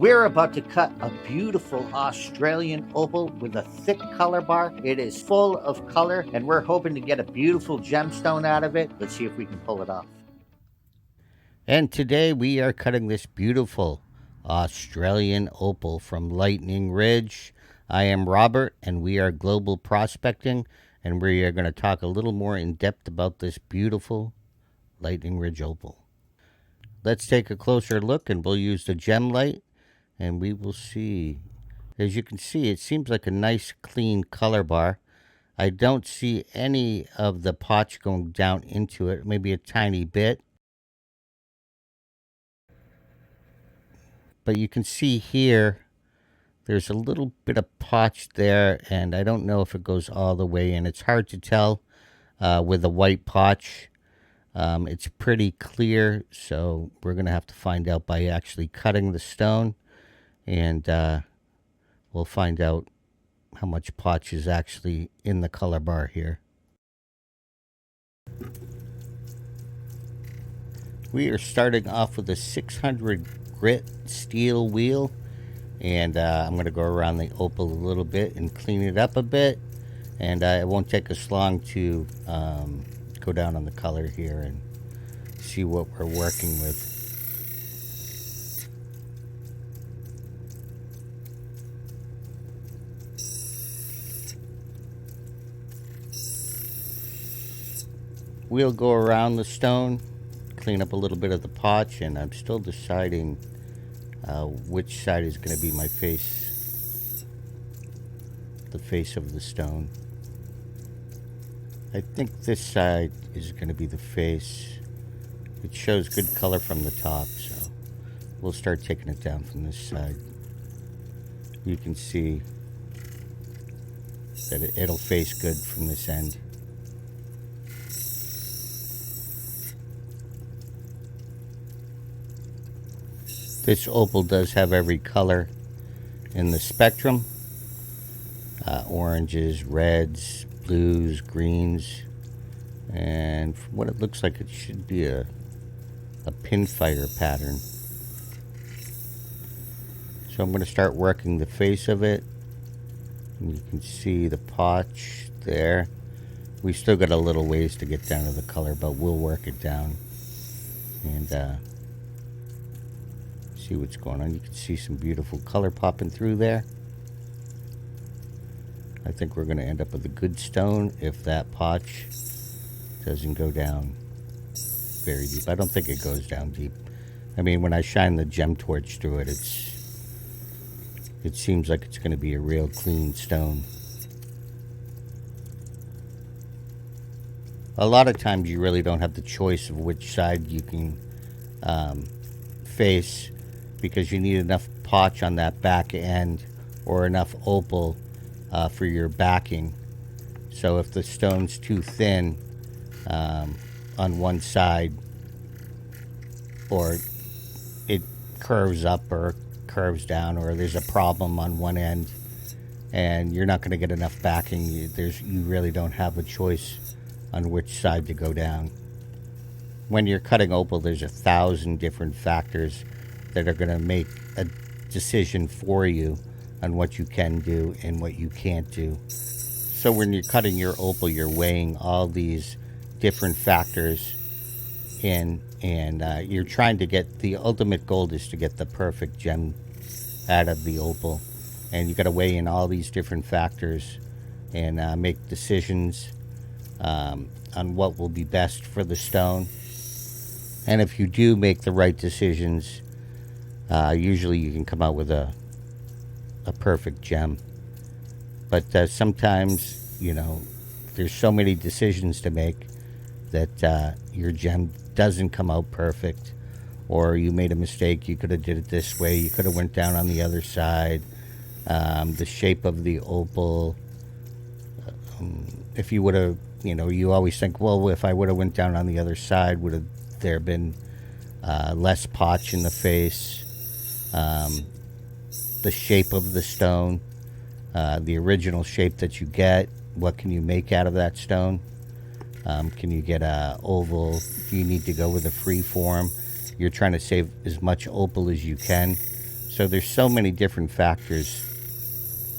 We're about to cut a beautiful Australian opal with a thick color bar. It is full of color, and we're hoping to get a beautiful gemstone out of it. Let's see if we can pull it off. And today we are cutting this beautiful Australian opal from Lightning Ridge. I am Robert, and we are Global Prospecting, and we are going to talk a little more in depth about this beautiful Lightning Ridge opal. Let's take a closer look, and we'll use the gem light. And we will see. As you can see, it seems like a nice clean color bar. I don't see any of the potch going down into it, maybe a tiny bit. But you can see here, there's a little bit of potch there, and I don't know if it goes all the way in. It's hard to tell with the white potch. It's pretty clear, so we're going to have to find out by actually cutting the stone. And we'll find out how much potch is actually in the color bar here. We are starting off with a 600 grit steel wheel, and I'm going to go around the opal a little bit and clean it up a bit, and it won't take us long to go down on the color here and see what we're working with. We'll go around the stone, clean up a little bit of the potch, and I'm still deciding which side is going to be my face, the face of the stone. I think this side is going to be the face. It shows good color from the top, so we'll start taking it down from this side. You can see that it'll face good from this end. This opal does have every color in the spectrum. Oranges, reds, blues, greens. And from what it looks like, it should be a pinfire pattern. So I'm going to start working the face of it. And you can see the potch there. We still got a little ways to get down to the color, but we'll work it down. And see what's going on. You can see some beautiful color popping through there. I think we're going to end up with a good stone if that potch doesn't go down very deep. I don't think it goes down deep. I mean, when I shine the gem torch through it, it seems like it's going to be a real clean stone. A lot of times you really don't have the choice of which side you can face, because you need enough potch on that back end or enough opal for your backing. So if the stone's too thin on one side, or it curves up or curves down, or there's a problem on one end and you're not going to get enough backing, you really don't have a choice on which side to go down. When you're cutting opal, there's 1,000 different factors that are going to make a decision for you on what you can do and what you can't do. So when you're cutting your opal, you're weighing all these different factors in, and you're trying to get, the ultimate goal is to get the perfect gem out of the opal. And you got to weigh in all these different factors and make decisions on what will be best for the stone. And if you do make the right decisions, usually you can come out with a perfect gem. But sometimes, you know, there's so many decisions to make that your gem doesn't come out perfect, or you made a mistake. You could have did it this way. You could have went down on the other side. The shape of the opal. If you would have, you know, you always think, well, if I would have went down on the other side, would have there been less potch in the face? The shape of the stone, the original shape that you get, what can you make out of that stone? Can you get a oval? Do you need to go with a free form? You're trying to save as much opal as you can. So So there's so many different factors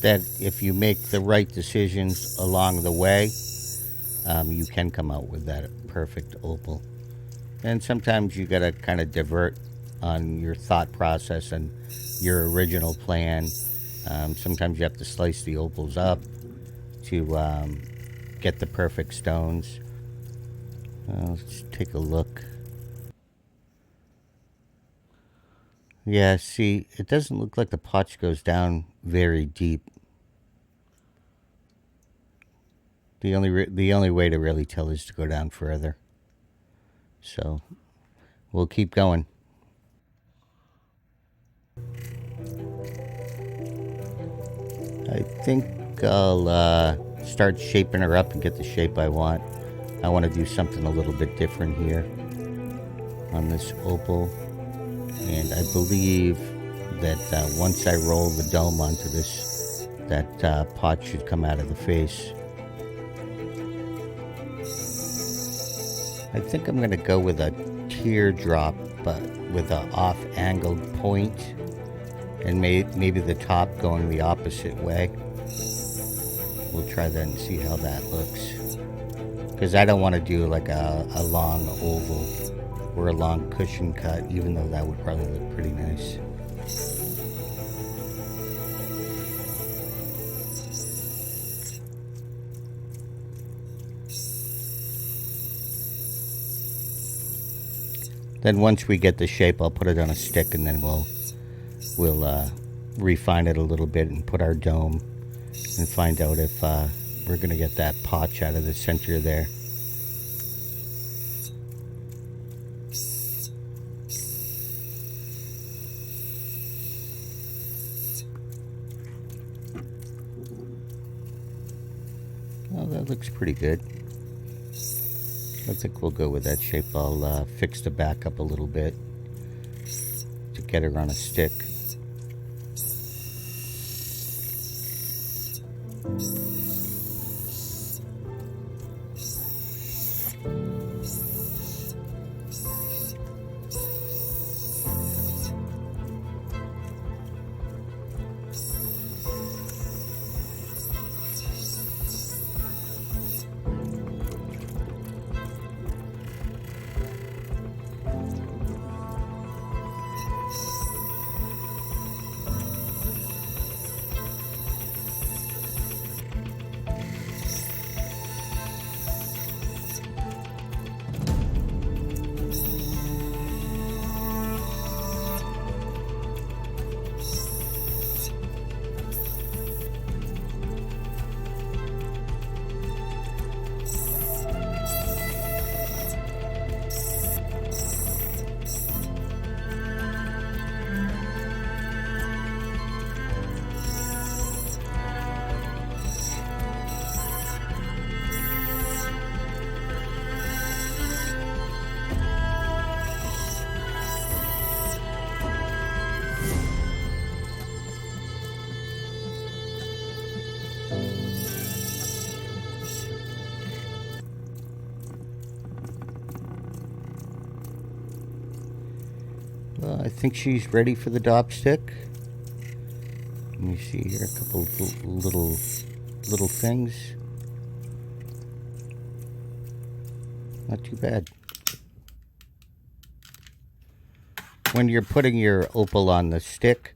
that if you make the right decisions along the way, you can come out with that perfect opal. And sometimes you gotta kind of divert on your thought process and your original plan. Sometimes you have to slice the opals up to get the perfect stones. Let's take a look. Yeah, see, it doesn't look like the potch goes down very deep. The only way to really tell is to go down further. So we'll keep going. I think I'll start shaping her up and get the shape I want. I want to do something a little bit different here on this opal. And I believe that once I roll the dome onto this, that pot should come out of the face. I think I'm going to go with a teardrop, but with an off-angled point, and maybe the top going the opposite way. We'll try that and see how that looks. Because I don't want to do like a long oval or a long cushion cut, even though that would probably look pretty nice. Then once we get the shape, I'll put it on a stick, and then we'll refine it a little bit and put our dome and find out if we're going to get that potch out of the center there. Oh, that looks pretty good. I think we'll go with that shape. I'll fix the back up a little bit to get her on a stick. I think she's ready for the dop stick. Let me see here, a couple of little things. Not too bad. When you're putting your opal on the stick,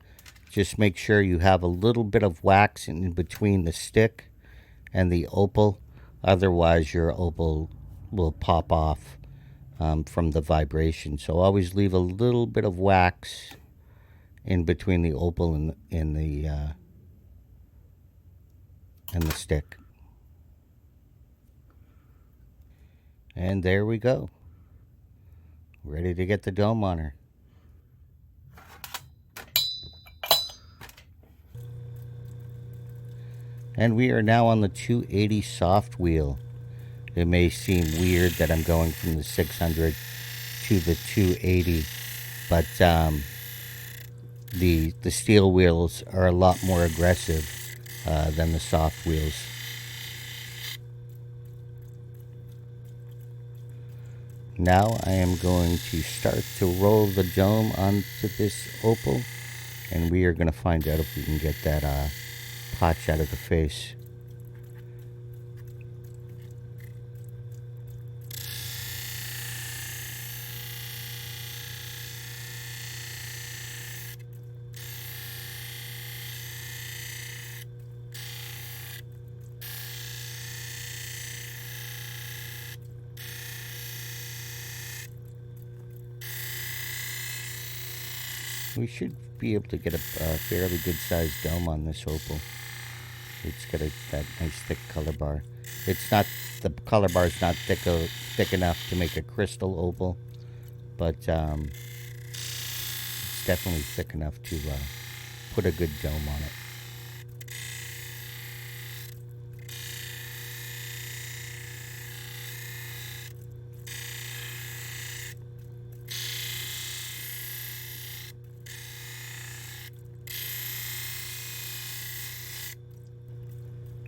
just make sure you have a little bit of wax in between the stick and the opal. Otherwise, your opal will pop off from the vibration. So always leave a little bit of wax in between the opal and the stick. And there we go. Ready to get the dome on her. And we are now on the 280 soft wheel. It may seem weird that I'm going from the 600 to the 280, but the steel wheels are a lot more aggressive than the soft wheels. Now I am going to start to roll the dome onto this opal. And we are going to find out if we can get that potch out of the face. We should be able to get a fairly good sized dome on this opal. It's got that nice thick color bar. It's not, the color bar is not thick enough to make a crystal opal, but it's definitely thick enough to put a good dome on it.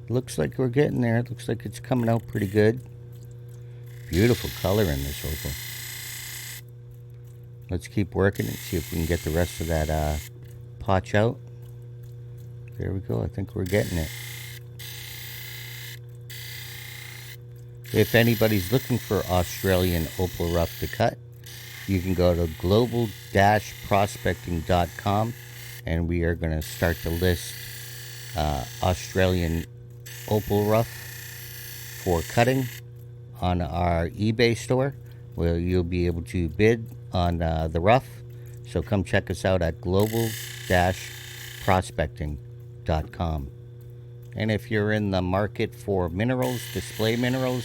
Looks like we're getting there. It looks like it's coming out pretty good. Beautiful color in this opal. Let's keep working and see if we can get the rest of that potch out. There we go. I think we're getting it. If anybody's looking for Australian opal rough to cut, you can go to global-prospecting.com, and we are going to start to list Australian opal rough for cutting on our eBay store, where you'll be able to bid on the rough. So come check us out at global-prospecting.com. And if you're in the market for minerals, display minerals,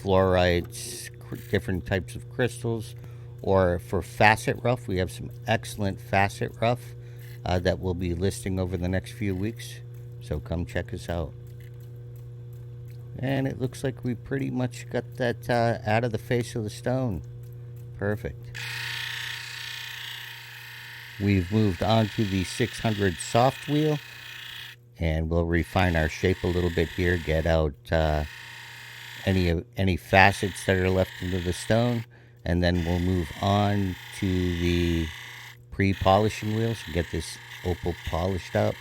fluorites, different types of crystals, or for facet rough, we have some excellent facet rough that we'll be listing over the next few weeks. So come check us out. And it looks like we pretty much got that out of the face of the stone. Perfect. We've moved on to the 600 soft wheel, and we'll refine our shape a little bit here, get out any facets that are left into the stone, and then we'll move on to the pre-polishing wheels and get this opal polished up.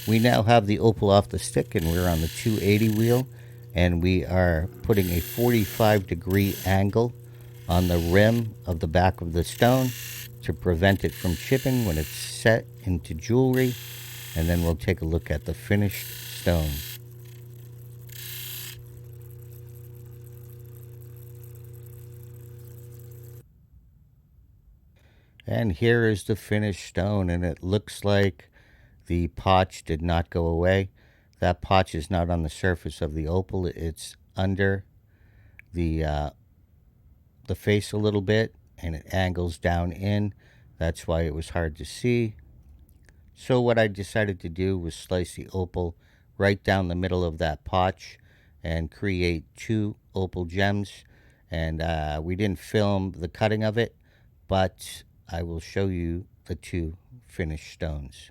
We now have the opal off the stick, and we're on the 280 wheel, and we are putting a 45-degree angle on the rim of the back of the stone to prevent it from chipping when it's set into jewelry. And then we'll take a look at the finished stone. And here is the finished stone, and it looks like the potch did not go away. That potch is not on the surface of the opal. It's under the face a little bit, and it angles down in. That's why it was hard to see. So what I decided to do was slice the opal right down the middle of that potch and create two opal gems. And we didn't film the cutting of it, but I will show you the 2 finished stones.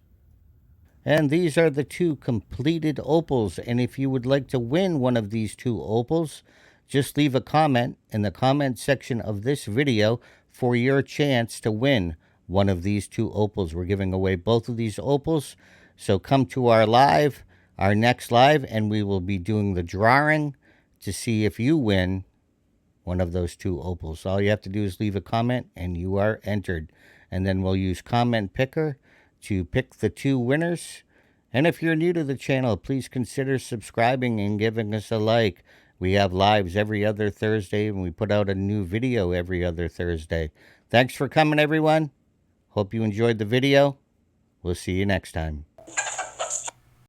And these are the 2 completed opals. And if you would like to win one of these 2 opals, just leave a comment in the comment section of this video for your chance to win one of these 2 opals. We're giving away both of these opals. So come to our next live, and we will be doing the drawing to see if you win one of those 2 opals. All you have to do is leave a comment and you are entered. And then we'll use Comment Picker to pick the 2 winners. And if you're new to the channel, please consider subscribing and giving us a like. We have lives every other Thursday, and we put out a new video every other Thursday. Thanks for coming, everyone. Hope you enjoyed the video. We'll see you next time.